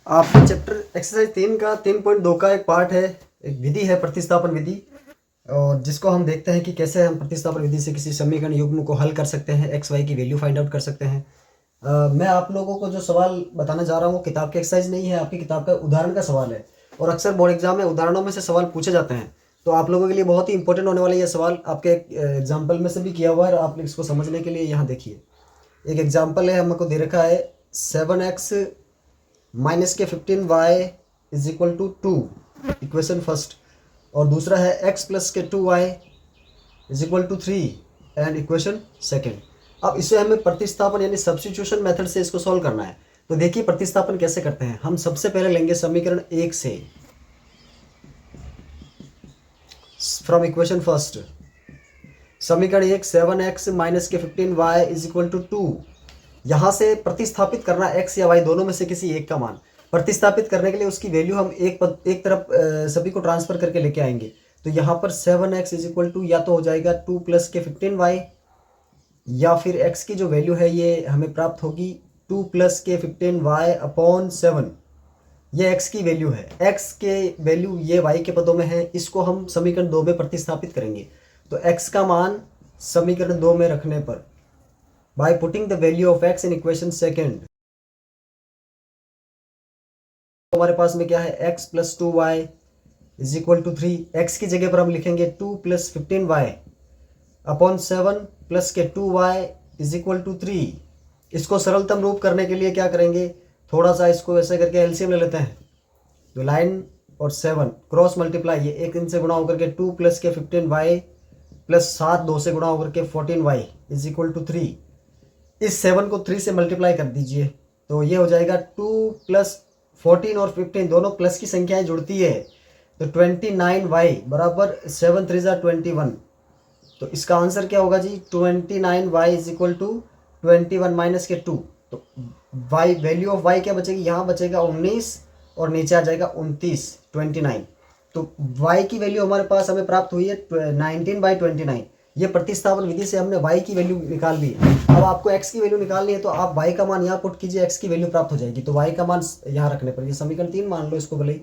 आपके chapter exercise 3 का 3.2 का एक पार्ट है, एक विधि है प्रतिस्थापन विधि, और जिसको हम देखते हैं कि कैसे हम प्रतिस्थापन विधि से किसी समीकरण युग्म को हल कर सकते हैं, एक्स वाई की वैल्यू फाइंड आउट कर सकते हैं। मैं आप लोगों को जो सवाल बताने जा रहा हूँ वो किताब की एक्सरसाइज नहीं है, आपकी किताब का उदाहरण का सवाल है। और अक्सर बोर्ड एग्जाम में उदाहरणों में से सवाल पूछे जाते हैं, तो आप लोगों के लिए बहुत ही इंपॉर्टेंट होने वाला ये सवाल आपके एग्जाम्पल में से भी किया हुआ है। आप इसको समझने के लिए यहाँ देखिए, एक एग्जाम्पल है, हमको दे रखा है 7x माइनस के 15y is equal to 2, equation first. और दूसरा है x प्लस के 2y is equal to 3 and equation second. अब इसे हमें प्रतिस्थापन यानी सब्स्टिट्यूशन मेथड से इसको सॉल्व करना है। तो देखिए प्रतिस्थापन कैसे करते हैं। हम सबसे पहले लेंगे समीकरण 1 से, फ्रॉम इक्वेशन फर्स्ट। समीकरण 1 7x माइनस के 15y इज इक्वल टू 2। यहाँ से प्रतिस्थापित करना x या y दोनों में से किसी एक का मान। प्रतिस्थापित करने के लिए उसकी वैल्यू हम एक तरफ सभी को ट्रांसफर करके लेके आएंगे। तो यहाँ पर 7x इज इक्वल टू या तो हो जाएगा 2 प्लस के 15y, या फिर x की जो वैल्यू है ये हमें प्राप्त होगी 2 प्लस के 15y अपॉन 7। ये x की वैल्यू है, x के वैल्यू ये y के पदों में है। इसको हम समीकरण 2 में प्रतिस्थापित करेंगे। तो x का मान समीकरण 2 में रखने पर, by putting the value of x in equation second, हमारे पास में क्या है, x plus 2y is equal to 3। x की जगह पर हम लिखेंगे 2 प्लस 15y अपॉन 7 प्लस के 2y इज इक्वल टू 3। इसको सरलतम रूप करने के लिए क्या करेंगे, थोड़ा सा इसको ऐसे करके एलसीएम ले लेते हैं। तो लाइन और 7 क्रॉस मल्टीप्लाई, ये एक इनसे गुणा होकर के 2 प्लस के 15y प्लस 7 2 से गुणा होकर के 14y इज इक्वल टू 3। इस 7 को 3 से मल्टीप्लाई कर दीजिए, तो ये हो जाएगा 2 प्लस 14 और 15 दोनों प्लस की संख्याएं जुड़ती है। तो 29y बराबर 7 3 ज़ा 21। तो इसका आंसर क्या होगा जी, 29y is equal to 21 minus के 2। तो y वैल्यू ऑफ y क्या बचेगी, यहाँ बचेगा 19 और नीचे आ जाएगा 29, 29। तो y की वैल्यू हमारे पास हमें प्राप्त हुई है 19/29। ये प्रतिस्थापन विधि से हमने y की वैल्यू निकाल ली है। अब आपको x की वैल्यू निकालनी है, तो आप y का मान यहाँ पुट कीजिए, x की वैल्यू प्राप्त हो जाएगी। तो y का मान यहाँ रखने पर, ये समीकरण 3 मान लो इसको भले ही।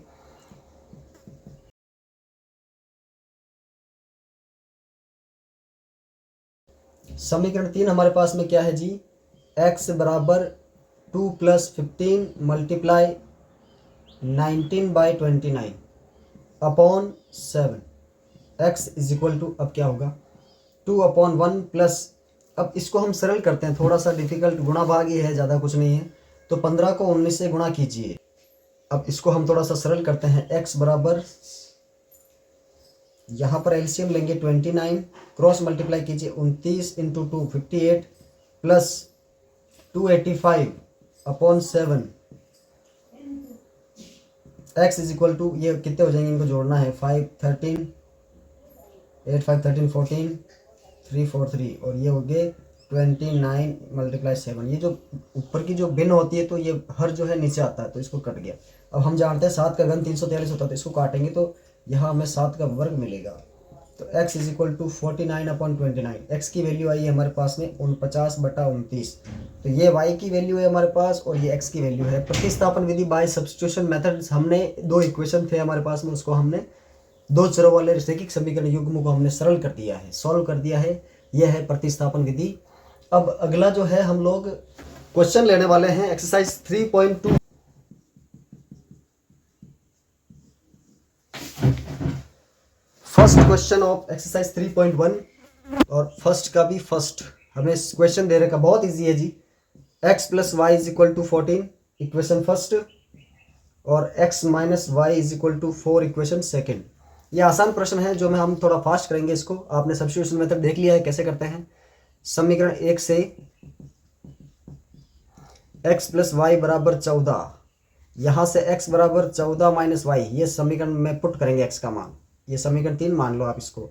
समीकरण 3 हमारे पास में क्या है जी, x बराबर 2 plus 15 multiply 19/29 upon 7। x is equal to, अब क्या होगा, 2/1 प्लस, अब इसको हम सरल करते हैं, थोड़ा सा डिफिकल्ट, गुणा भाग ये है, ज़्यादा कुछ नहीं है। तो 15 को 19 से गुणा कीजिए। अब इसको हम थोड़ा सा सरल करते हैं। x बराबर, यहाँ पर एलसीएम लेंगे 29, क्रॉस मल्टीप्लाई कीजिए 29 into 2 58 plus 285 upon 7। x is equal to, ये कितने हो जाएंगे, इनको जोड़ना है, 5 13 8 5 13 14 3 4 3, और ये हो गए 29 मल्टीप्लाई 7। ये जो ऊपर की जो भिन्न होती है, तो ये हर जो है नीचे आता है, तो इसको कट गया। अब हम जानते हैं 7 का घन 343 होता है, तो इसको काटेंगे तो यहाँ हमें 7 का वर्ग मिलेगा। तो x is equal to 49/29। x की वैल्यू आई है हमारे पास में 49/29। तो ये y की वैल्यू है हमारे पास, और ये x की वैल्यू है। प्रतिस्थापन विधि बाय सब्स्टिट्यूशन मेथड, हमने दो इक्वेशन थे हमारे पास में, उसको हमने दो चरों वाले रैखिक समीकरण युग्म को हमने सरल कर दिया है, सॉल्व कर दिया है। यह है प्रतिस्थापन विधि। अब अगला जो है, हम लोग क्वेश्चन लेने वाले हैं exercise 3.2। First question of exercise 3.1, और फर्स्ट का भी फर्स्ट हमें क्वेश्चन दे रखा, बहुत इजी है जी। x plus Y is equal to 14, equation first, और x minus Y is equal to 4, equation second. ये आसान प्रश्न है, जो मैं हम थोड़ा फास्ट करेंगे इसको। आपने सब्स्टिट्यूशन मेथड देख लिया है कैसे करते हैं। समीकरण 1 से x प्लस वाई बराबर 14, यहाँ से x बराबर 14 माइनस वाई, ये समीकरण में पुट करेंगे x का मान। ये समीकरण 3 मान लो आप इसको।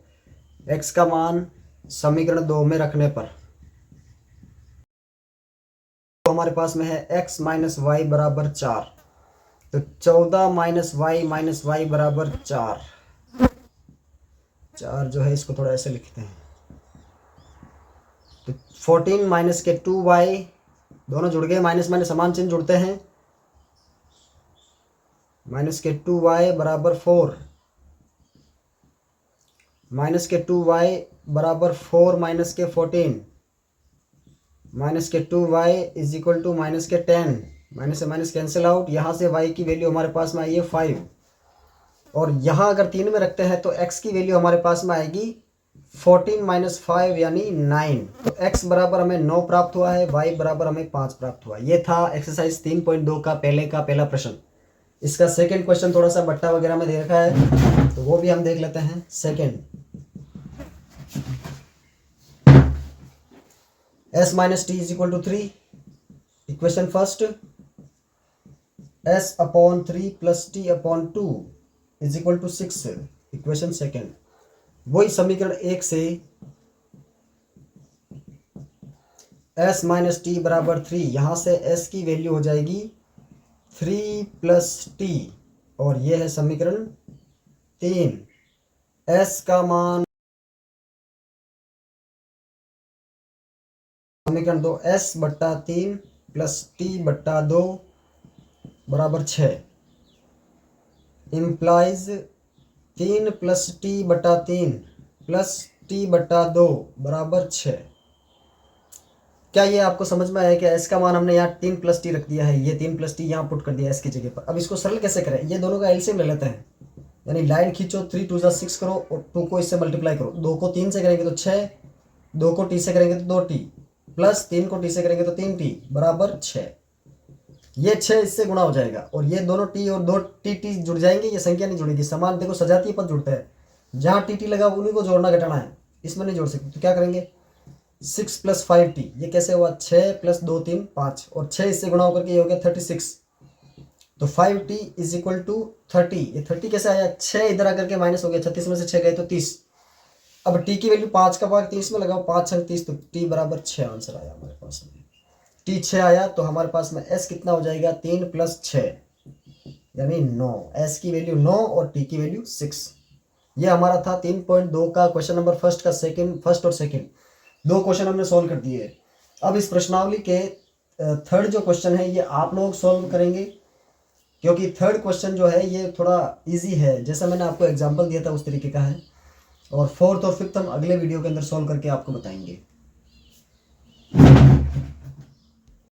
x का मान समीकरण 2 में रखने पर, तो हमारे पास में है x माइनस वाई बराबर 4। तो 14 माइनस वाई बराबर 4। 4 जो है इसको थोड़ा ऐसे लिखते हैं। तो 14 माइनस के 2y, दोनों जुड़ गए, माइनस माइनस समान चिन्ह जुड़ते हैं, माइनस के 2y बराबर 4, माइनस के 2y बराबर 4 माइनस के 14, माइनस के 2y is equal to minus के 10, माइनस से माइनस कैंसिल आउट। यहाँ से y की वैल्यू हमारे पास में आई है 5, और यहाँ अगर 3 में रखते हैं तो x की वैल्यू हमारे पास में आएगी 14 माइनस 5 यानी 9। तो x बराबर हमें 9 प्राप्त हुआ है, y बराबर हमें 5 प्राप्त हुआ। ये था एक्सरसाइज 3.2 का पहला प्रश्न। इसका सेकंड क्वेश्चन थोड़ा सा बट्टा वगैरह में दे रखा है, तो वो भी हम देख लेते हैं। Second, s minus T is equal to 3। Equation first, s upon 3 plus T upon 2 is equal to 6। Equation second, वही समीकरण 1 से s माइनस टी बराबर 3, यहाँ से s की वैल्यू हो जाएगी 3 प्लस टी, और ये है समीकरण 3। s का मान समीकरण 2, s बट्टा 3 प्लस टी बट्टा 2 बराबर 6, इम्प्लाइज 3 प्लस टी बटा 3 प्लस टी बटा 2 बराबर 6। क्या ये आपको समझ में आया कि s का मान हमने यहाँ 3 प्लस टी रख दिया है, ये 3 प्लस टी यहाँ पुट कर दिया है s की जगह पर। अब इसको सरल कैसे करें, ये दोनों का एलसीएम ले लेते हैं, यानी लाइन खींचो, 3 2 6 करो और 2 को इससे मल्टीप्लाई करो। 2 को 3 से करेंगे तो 6, 2 को t से करेंगे तो 2t, प्लस 3 को t से करेंगे तो 3t बराबर 6। ये 6 इससे गुणा हो जाएगा, और ये दोनों t और 2 टी जुड़ जाएंगे, ये संख्या नहीं जुड़ेगी। समान देखो सजातीय पद जुड़ते हैं, जहाँ टी लगा उन्हीं को जोड़ना घटाना है, इसमें नहीं जोड़ सकते। तो क्या करेंगे, 6 प्लस 5t, ये कैसे हुआ, 6 प्लस 2 3 5, और 6 इससे गुणा होकर के ये हो गया 36। तो 5t इज इक्वल टू 30। ये 30 कैसे आया, 6 इधर आकर के माइनस हो गया, 36 में से 6 गए तो 30। अब t की वैल्यू 5 का भाग 30 में लगाओ, 5 6 30, तो t बराबर 6 आंसर आया हमारे पास में। t 6 आया, तो हमारे पास में s कितना हो जाएगा, 3 प्लस 6 यानी 9। s की वैल्यू 9 और t की वैल्यू 6। ये हमारा था 3.2 का क्वेश्चन नंबर फर्स्ट और सेकंड, दो क्वेश्चन हमने सॉल्व कर दिए। अब इस प्रश्नावली के थर्ड जो क्वेश्चन है ये आप लोग सॉल्व करेंगे, क्योंकि थर्ड क्वेश्चन जो है ये थोड़ा इजी है, जैसा मैंने आपको एग्जांपल दिया था उस तरीके का है। और फोर्थ और फिफ्थ हम अगले वीडियो के अंदर सॉल्व करके आपको बताएंगे।